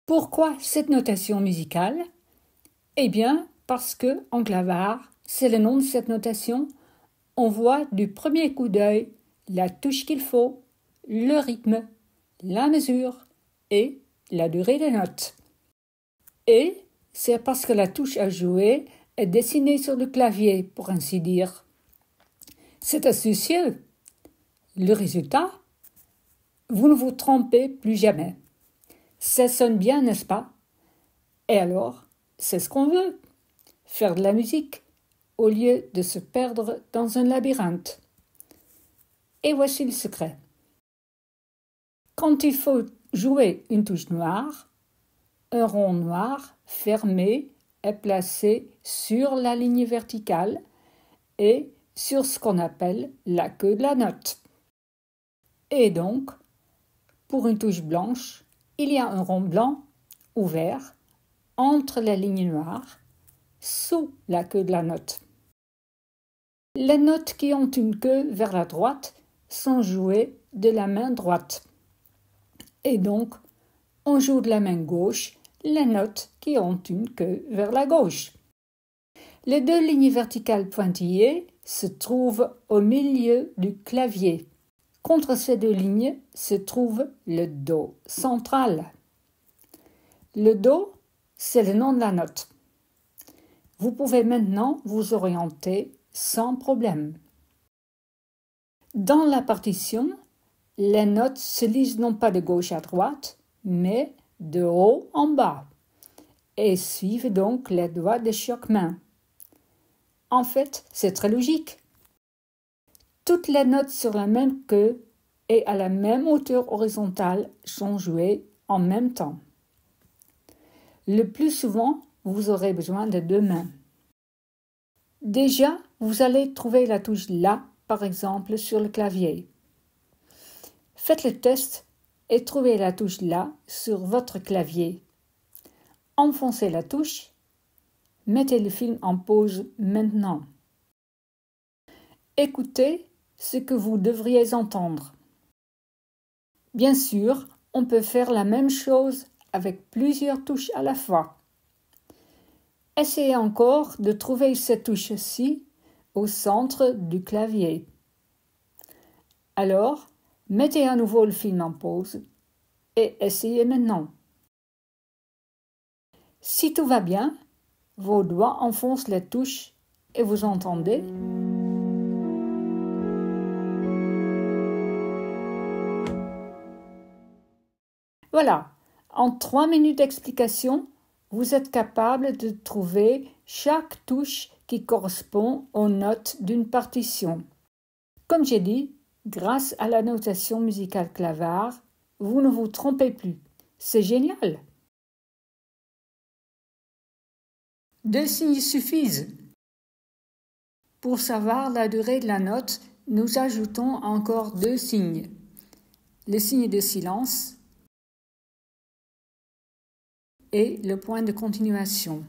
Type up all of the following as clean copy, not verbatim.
Pourquoi cette notation musicale? Eh bien, parce que en clavar, c'est le nom de cette notation, on voit du premier coup d'œil la touche qu'il faut, le rythme, la mesure et la durée des notes. Et c'est parce que la touche à jouer est dessinée sur le clavier, pour ainsi dire. C'est astucieux. Le résultat? Vous ne vous trompez plus jamais. Ça sonne bien, n'est-ce pas? Et alors, c'est ce qu'on veut. Faire de la musique, au lieu de se perdre dans un labyrinthe. Et voici le secret. Quand il faut jouer une touche noire, un rond noir fermé est placé sur la ligne verticale et sur ce qu'on appelle la queue de la note. Et donc, pour une touche blanche, il y a un rond blanc ouvert entre la ligne noire sous la queue de la note. Les notes qui ont une queue vers la droite sont jouées de la main droite. Et donc, on joue de la main gauche les notes qui ont une queue vers la gauche. Les deux lignes verticales pointillées se trouvent au milieu du clavier. Contre ces deux lignes se trouve le Do central. Le Do, c'est le nom de la note. Vous pouvez maintenant vous orienter sans problème. Dans la partition, les notes se lisent non pas de gauche à droite, mais de haut en bas, et suivent donc les doigts de chaque main. En fait, c'est très logique. Toutes les notes sur la même queue et à la même hauteur horizontale sont jouées en même temps. Le plus souvent, vous aurez besoin de deux mains. Déjà, vous allez trouver la touche La, par exemple, sur le clavier. Faites le test et trouvez la touche La sur votre clavier. Enfoncez la touche. Mettez le film en pause maintenant. Écoutez ce que vous devriez entendre. Bien sûr, on peut faire la même chose avec plusieurs touches à la fois. Essayez encore de trouver cette touche-ci au centre du clavier. Alors, mettez à nouveau le film en pause et essayez maintenant. Si tout va bien, vos doigts enfoncent les touches et vous entendez. Voilà, en 3 minutes d'explication, vous êtes capable de trouver chaque touche qui correspond aux notes d'une partition. Comme j'ai dit, grâce à la notation musicale clavar, vous ne vous trompez plus. C'est génial! 2 signes suffisent. Pour savoir la durée de la note, nous ajoutons encore 2 signes. Le signe de silence et le point de continuation.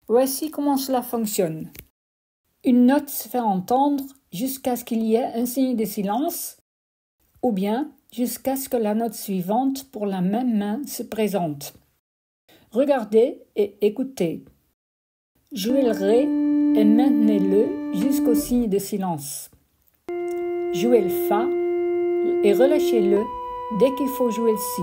Voici comment cela fonctionne. Une note se fait entendre jusqu'à ce qu'il y ait un signe de silence ou bien jusqu'à ce que la note suivante pour la même main se présente. Regardez et écoutez. Jouez le Ré et maintenez-le jusqu'au signe de silence. Jouez le Fa et relâchez-le dès qu'il faut jouer le Si.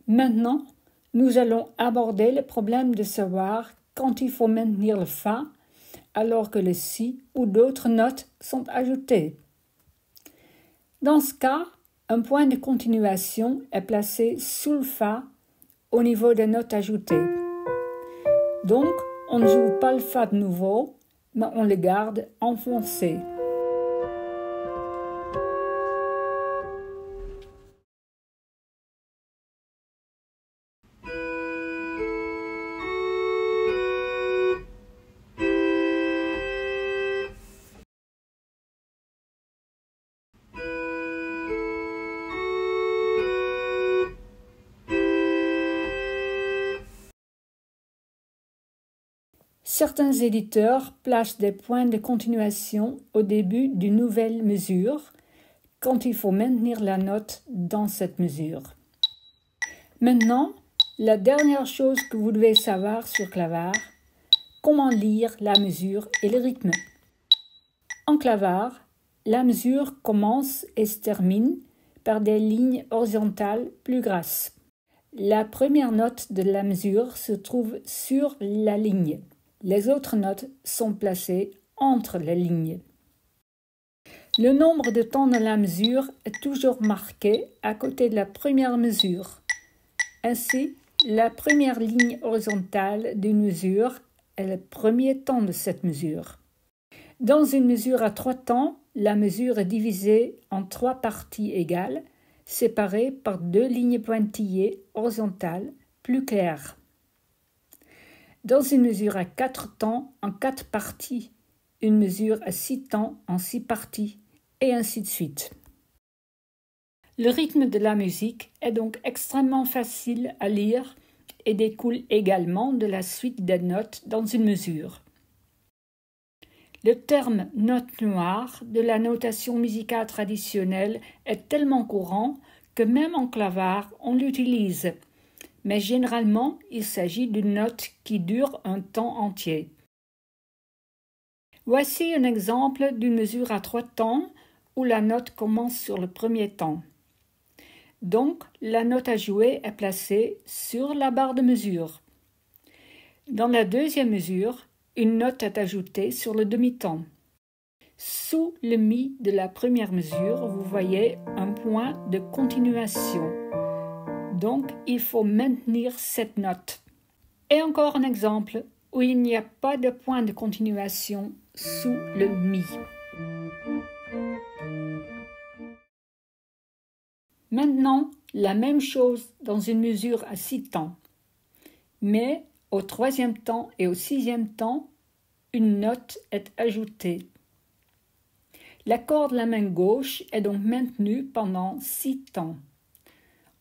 Maintenant, nous allons aborder le problème de savoir quand il faut maintenir le Fa alors que le Si ou d'autres notes sont ajoutées. Dans ce cas, un point de continuation est placé sous le Fa au niveau des notes ajoutées. Donc, on ne joue pas le Fa de nouveau, mais on le garde enfoncé. Certains éditeurs placent des points de continuation au début d'une nouvelle mesure, quand il faut maintenir la note dans cette mesure. Maintenant, la dernière chose que vous devez savoir sur clavar, comment lire la mesure et le rythme. En clavar, la mesure commence et se termine par des lignes horizontales plus grasses. La première note de la mesure se trouve sur la ligne. Les autres notes sont placées entre les lignes. Le nombre de temps de la mesure est toujours marqué à côté de la première mesure. Ainsi, la première ligne horizontale d'une mesure est le premier temps de cette mesure. Dans une mesure à 3 temps, la mesure est divisée en 3 parties égales, séparées par 2 lignes pointillées horizontales plus claires. Dans une mesure à 4 temps, en 4 parties, une mesure à 6 temps en 6 parties, et ainsi de suite. Le rythme de la musique est donc extrêmement facile à lire et découle également de la suite des notes dans une mesure. Le terme note noire de la notation musicale traditionnelle est tellement courant que même en clavar on l'utilise, mais généralement il s'agit d'une note qui dure un temps entier. Voici un exemple d'une mesure à 3 temps où la note commence sur le premier temps. Donc, la note à jouer est placée sur la barre de mesure. Dans la deuxième mesure, une note est ajoutée sur le demi-temps. Sous le mi de la première mesure, vous voyez un point de continuation. Donc, il faut maintenir cette note. Et encore un exemple où il n'y a pas de point de continuation sous le mi. Maintenant, la même chose dans une mesure à 6 temps. Mais au 3e temps et au 6e temps, une note est ajoutée. L'accord de la main gauche est donc maintenu pendant 6 temps.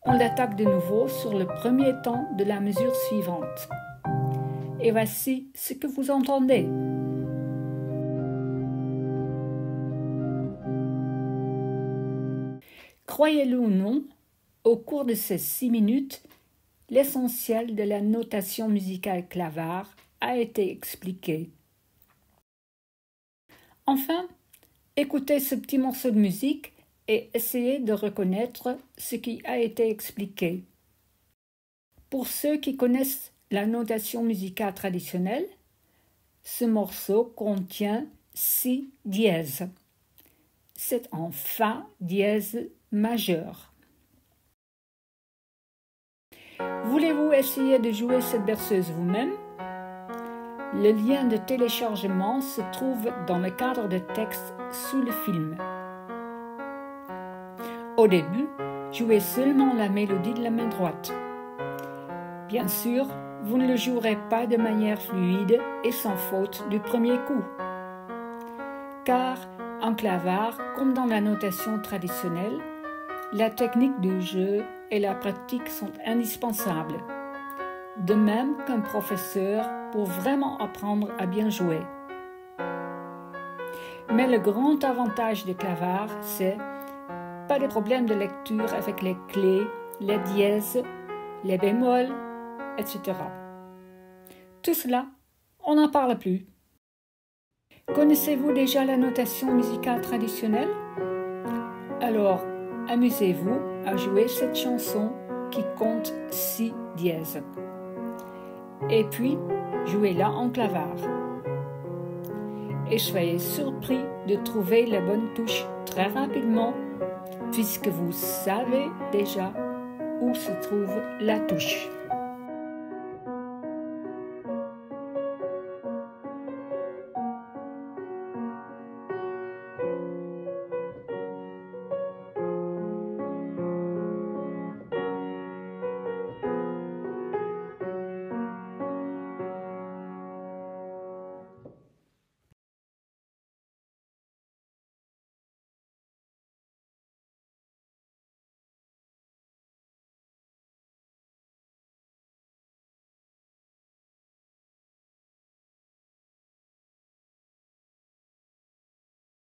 On l'attaque de nouveau sur le premier temps de la mesure suivante. Et voici ce que vous entendez. Croyez-le ou non, au cours de ces 6 minutes, l'essentiel de la notation musicale clavar a été expliqué. Enfin, écoutez ce petit morceau de musique et essayez de reconnaître ce qui a été expliqué. Pour ceux qui connaissent la notation musicale traditionnelle, ce morceau contient si dièse. C'est en fa dièse majeur. Voulez-vous essayer de jouer cette berceuse vous-même? Le lien de téléchargement se trouve dans le cadre de texte sous le film. Au début, jouez seulement la mélodie de la main droite. Bien sûr, vous ne le jouerez pas de manière fluide et sans faute du premier coup. Car, en clavar, comme dans la notation traditionnelle, la technique du jeu et la pratique sont indispensables, de même qu'un professeur pour vraiment apprendre à bien jouer. Mais le grand avantage du clavar, c'est pas de problème de lecture avec les clés, les dièses, les bémols, etc. Tout cela, on n'en parle plus. Connaissez-vous déjà la notation musicale traditionnelle? Alors, amusez-vous à jouer cette chanson qui compte si dièse. Et puis, jouez-la en clavar. Et soyez surpris de trouver la bonne touche très rapidement, puisque vous savez déjà où se trouve la touche.